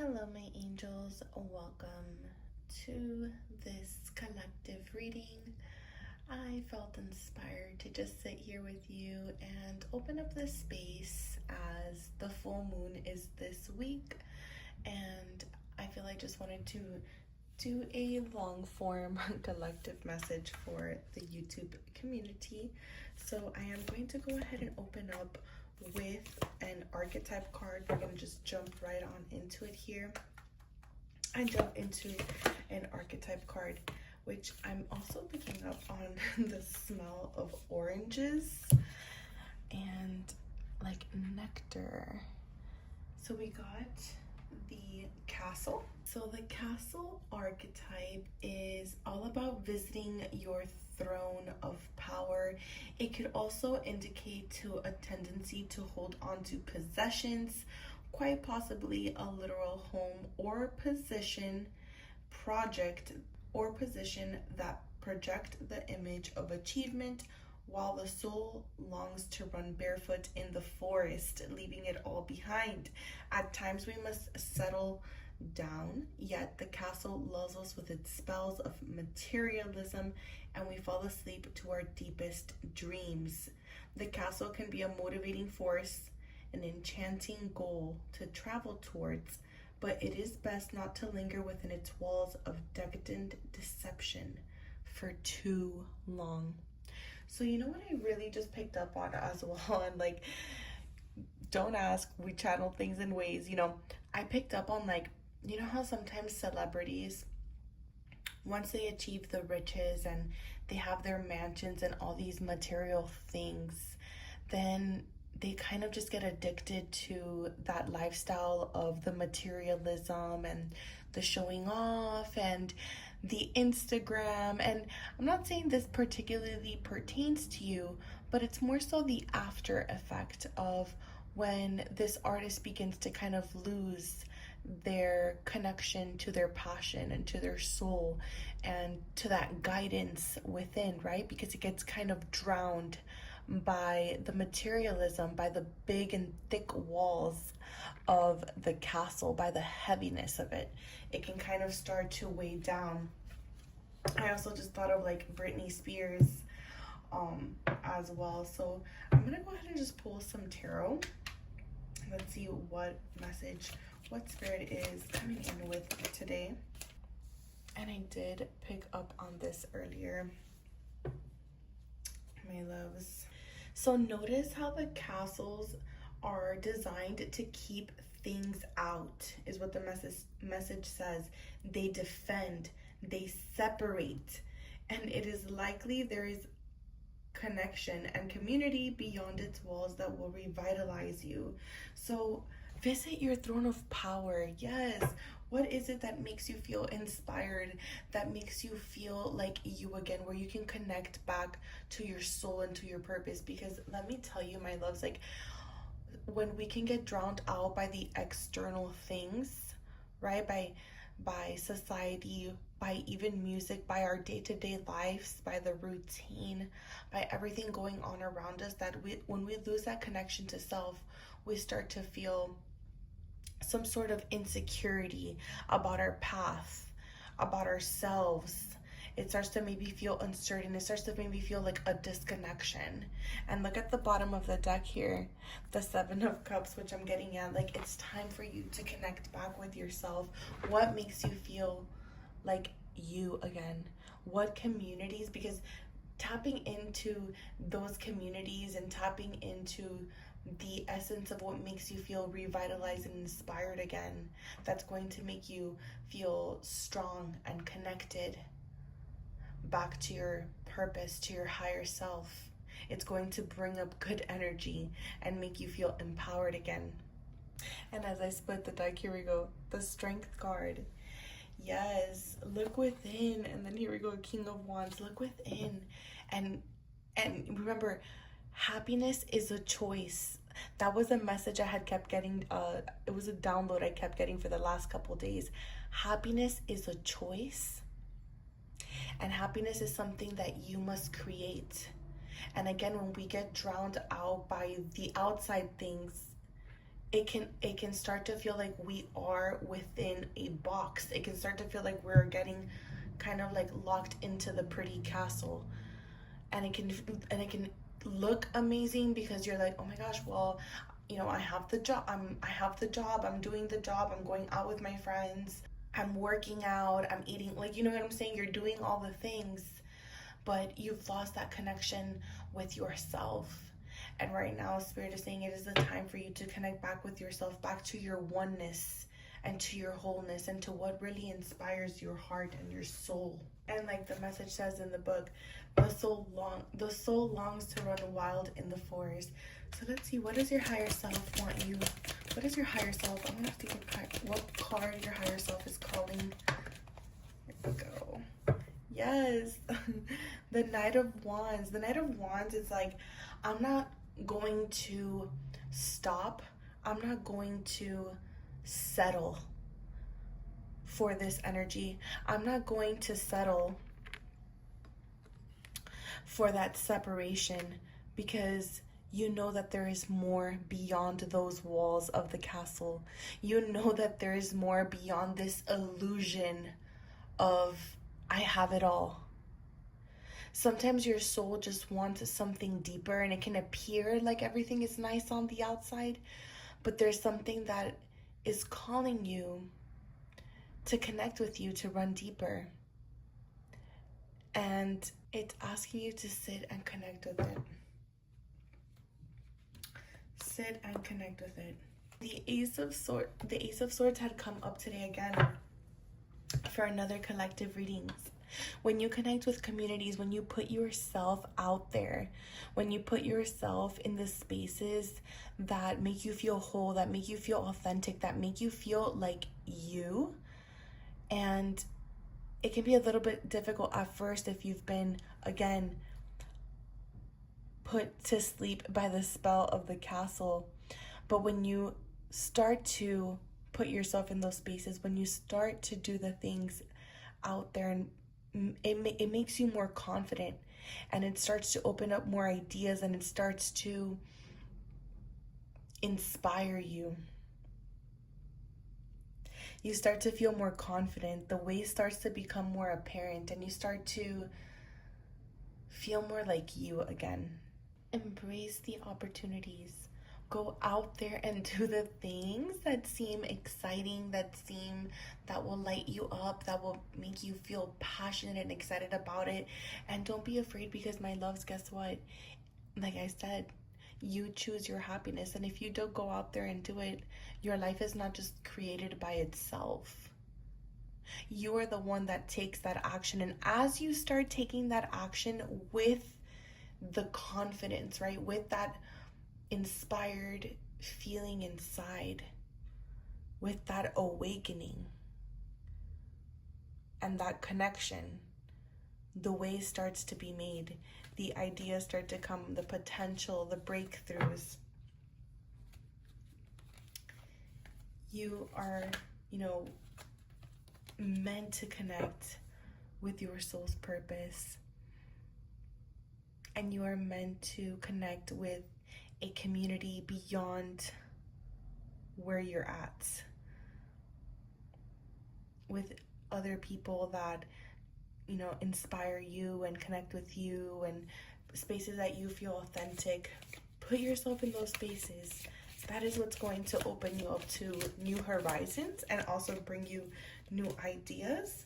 Hello, my angels. Welcome to this collective reading. I felt inspired to just sit here with you and open up this space as the full moon is this week. And I feel I just wanted to do a long form collective message for the YouTube community. So I am going to go ahead and open up with an archetype card. We're going to just jump right on into it here. I jump into an archetype card, which I'm also picking up on the smell of oranges and like nectar. So we got the castle. So the castle archetype is all about visiting your throne of power. It could also indicate to a tendency to hold on to possessions, quite possibly a literal home or position, project or position that project the image of achievement, while the soul longs to run barefoot in the forest, leaving it all behind. At times we must settle down, yet the castle lulls us with its spells of materialism, and we fall asleep to our deepest dreams. The castle can be a motivating force, an enchanting goal to travel towards, but it is best not to linger within its walls of decadent deception for too long. So you know what I really just picked up on as well, and like, don't ask, we channel things in ways, I picked up on, like, you know how sometimes celebrities, once they achieve the riches and they have their mansions and all these material things, then they kind of just get addicted to that lifestyle of the materialism and the showing off and the Instagram. And I'm not saying this particularly pertains to you, but it's more so the after effect of when this artist begins to kind of lose their connection to their passion and to their soul and to that guidance within, right? Because it gets kind of drowned by the materialism, by the big and thick walls of the castle, by the heaviness of it. It can kind of start to weigh down. I also just thought of like Britney Spears as well. So I'm gonna go ahead and just pull some tarot. Let's see what message, what spirit is coming in with today. And I did pick up on this earlier, my loves. So notice how the castles are designed to keep things out, is what the message says. They defend, they separate, and it is likely there is connection and community beyond its walls that will revitalize you. So visit your throne of power. Yes. What is it that makes you feel inspired, that makes you feel like you again, where you can connect back to your soul and to your purpose? Because let me tell you, my loves, like, when we can get drowned out by the external things, right, by society, by even music, by our day-to-day lives, by the routine, by everything going on around us, that when we lose that connection to self, we start to feel some sort of insecurity about our path, about ourselves. It starts to maybe feel uncertain. It starts to maybe feel like a disconnection. And look at the bottom of the deck here, the Seven of Cups, which I'm getting at. Like, it's time for you to connect back with yourself. What makes you feel like you again? What communities? Because tapping into those communities and tapping into the essence of what makes you feel revitalized and inspired again, that's going to make you feel strong and connected back to your purpose, to your higher self. It's going to bring up good energy and make you feel empowered again. And as I split the deck, here we go, the Strength card. Yes, look within. And then here we go, King of Wands. Look within. And remember, happiness is a choice. That was a message I had kept getting. It was a download I kept getting for the last couple days. Happiness is a choice. And happiness is something that you must create. And again, when we get drowned out by the outside things, it can start to feel like we are within a box. It can start to feel like we're getting kind of like locked into the pretty castle. And it can look amazing because you're like, oh my gosh, well, I have the job. I'm doing the job. I'm going out with my friends. I'm working out. I'm eating, like, you know what I'm saying? You're doing all the things, but you've lost that connection with yourself. And right now, Spirit is saying it is the time for you to connect back with yourself, back to your oneness and to your wholeness and to what really inspires your heart and your soul. And like the message says in the book, the soul longs to run wild in the forest. So let's see, what does your higher self want you? What is your higher self? I'm gonna have to get what card your higher self is calling. Here we go. Yes. The Knight of Wands. The Knight of Wands is like, I'm not going to stop. I'm not going to settle for this energy. I'm not going to settle for that separation, because you know that there is more beyond those walls of the castle. You know that there is more beyond this illusion of I have it all. Sometimes your soul just wants something deeper, and it can appear like everything is nice on the outside, but there's something that is calling you to connect with you, to run deeper. And it's asking you to sit and connect with it. Sit and connect with it. The Ace of Swords had come up today again for another collective readings. When you connect with communities, when you put yourself out there, when you put yourself in the spaces that make you feel whole, that make you feel authentic, that make you feel like you, and it can be a little bit difficult at first if you've been, again, put to sleep by the spell of the castle. But when you start to put yourself in those spaces, when you start to do the things out there, and it makes you more confident, and it starts to open up more ideas, and it starts to inspire you. You start to feel more confident. The way starts to become more apparent, and you start to feel more like you again. Embrace the opportunities. Go out there and do the things that seem exciting, that will light you up, that will make you feel passionate and excited about it. And don't be afraid, because my loves, guess what? Like I said, you choose your happiness. And if you don't go out there and do it, your life is not just created by itself. You are the one that takes that action. And as you start taking that action with the confidence, right, with that inspired feeling inside, with that awakening and that connection, the way starts to be made. The ideas start to come, the potential, the breakthroughs. You are, meant to connect with your soul's purpose. And you are meant to connect with a community beyond where you're at, with other people that inspire you and connect with you, and spaces that you feel authentic. Put yourself in those spaces. That is what's going to open you up to new horizons and also bring you new ideas.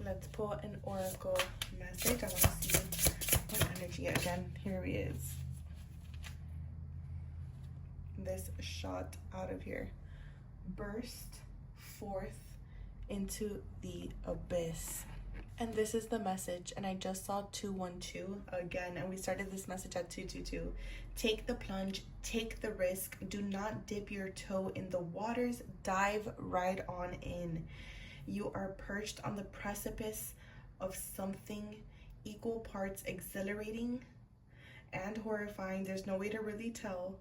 Let's pull an oracle message. I want to see what energy again. Here he is. This shot out of here. Burst forth into the abyss. And this is the message, and I just saw 212 again, and we started this message at 222. Take the plunge, take the risk, do not dip your toe in the waters, dive right on in. You are perched on the precipice of something equal parts exhilarating and horrifying. There's no way to really tell.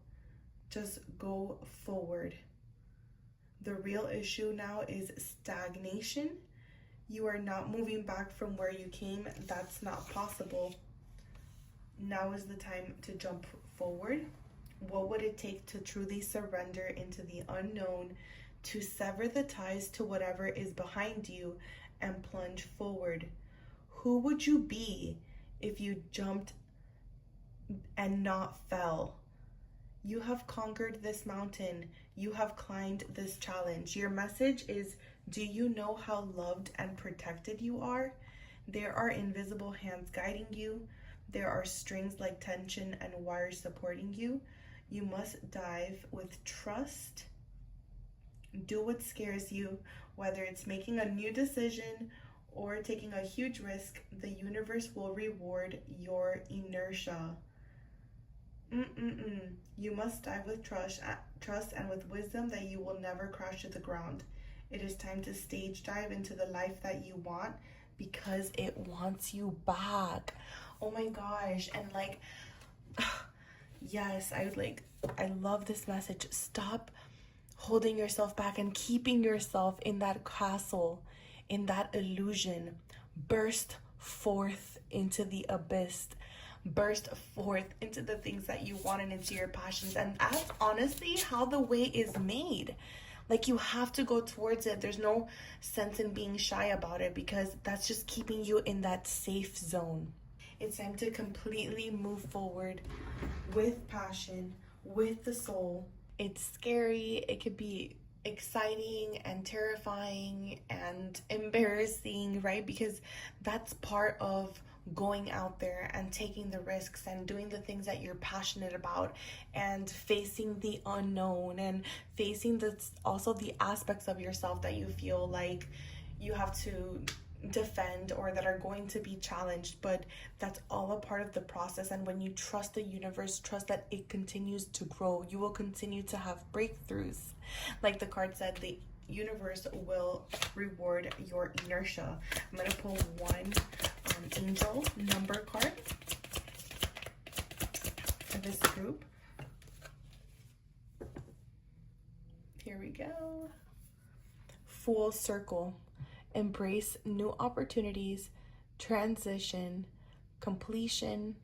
Just go forward. The real issue now is stagnation. You are not moving back from where you came. That's not possible. Now is the time to jump forward What would it take to truly surrender into the unknown, to sever the ties to whatever is behind you and plunge forward? Who would you be if you jumped and not fell? You have conquered this mountain. You have climbed this challenge. Your message is, do you know how loved and protected you are? There are invisible hands guiding you. There are strings like tension and wires supporting you. You must dive with trust. Do what scares you, whether it's making a new decision or taking a huge risk. The universe will reward your inertia. You must dive with trust and with wisdom that you will never crash to the ground. It is time to stage dive into the life that you want, because it wants you back. Oh my gosh. And like, yes, I love this message. Stop holding yourself back and keeping yourself in that castle, in that illusion. Burst forth into the abyss. Burst forth into the things that you want and into your passions. And that's honestly how the way is made. Like, you have to go towards it. There's no sense in being shy about it, because that's just keeping you in that safe zone. It's time to completely move forward with passion, with the soul. It's scary. It could be exciting and terrifying and embarrassing, right? Because that's part of going out there and taking the risks and doing the things that you're passionate about, and facing the unknown, and facing also the aspects of yourself that you feel like you have to defend or that are going to be challenged. But that's all a part of the process. And when you trust the universe, trust that it continues to grow, you will continue to have breakthroughs. Like the card said, the universe will reward your inertia. I'm going to pull one angel number card for this group. Here we go. Full circle. Embrace new opportunities, transition, completion,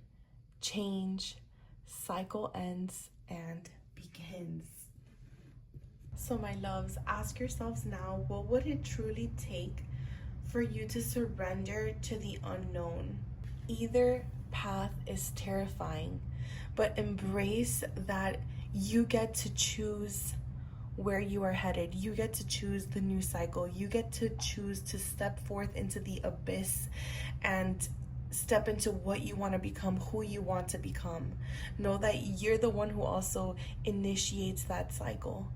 change, cycle ends, and begins. So my loves, ask yourselves now, what would it truly take for you to surrender to the unknown? Either path is terrifying, but embrace that you get to choose where you are headed. You get to choose the new cycle. You get to choose to step forth into the abyss and step into what you want to become, who you want to become. Know that you're the one who also initiates that cycle.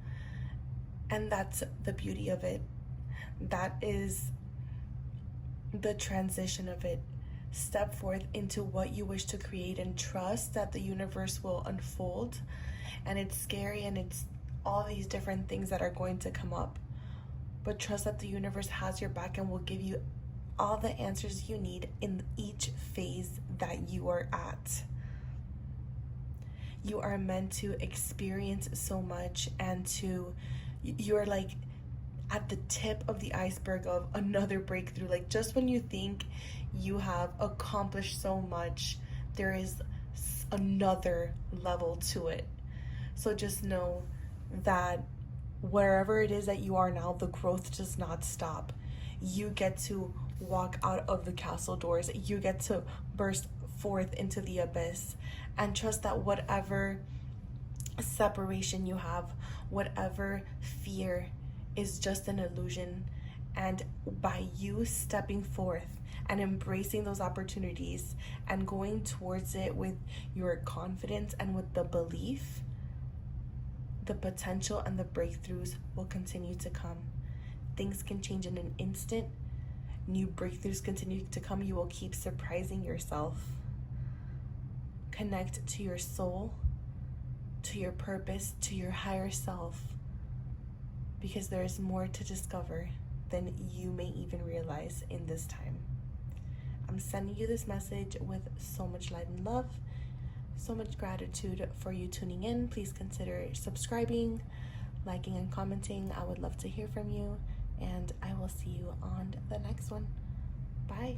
And that's the beauty of it. That is the transition of it. Step forth into what you wish to create and trust that the universe will unfold. And it's scary, and it's all these different things that are going to come up, but trust that the universe has your back and will give you all the answers you need in each phase that you are at. You are meant to experience so much, and you're like at the tip of the iceberg of another breakthrough. Like, just when you think you have accomplished so much, there is another level to it. So just know that wherever it is that you are now, the growth does not stop. You get to walk out of the castle doors. You get to burst forth into the abyss, and trust that whatever separation you have, whatever fear, is just an illusion. And by you stepping forth and embracing those opportunities and going towards it with your confidence and with the belief, the potential and the breakthroughs will continue to come. Things can change in an instant. New breakthroughs continue to come. You will keep surprising yourself. Connect to your soul, to your purpose, to your higher self, because there is more to discover than you may even realize in this time. I'm sending you this message with so much light and love. So much gratitude for you tuning in. Please consider subscribing, liking, and commenting. I would love to hear from you, and I will see you on the next one. Bye.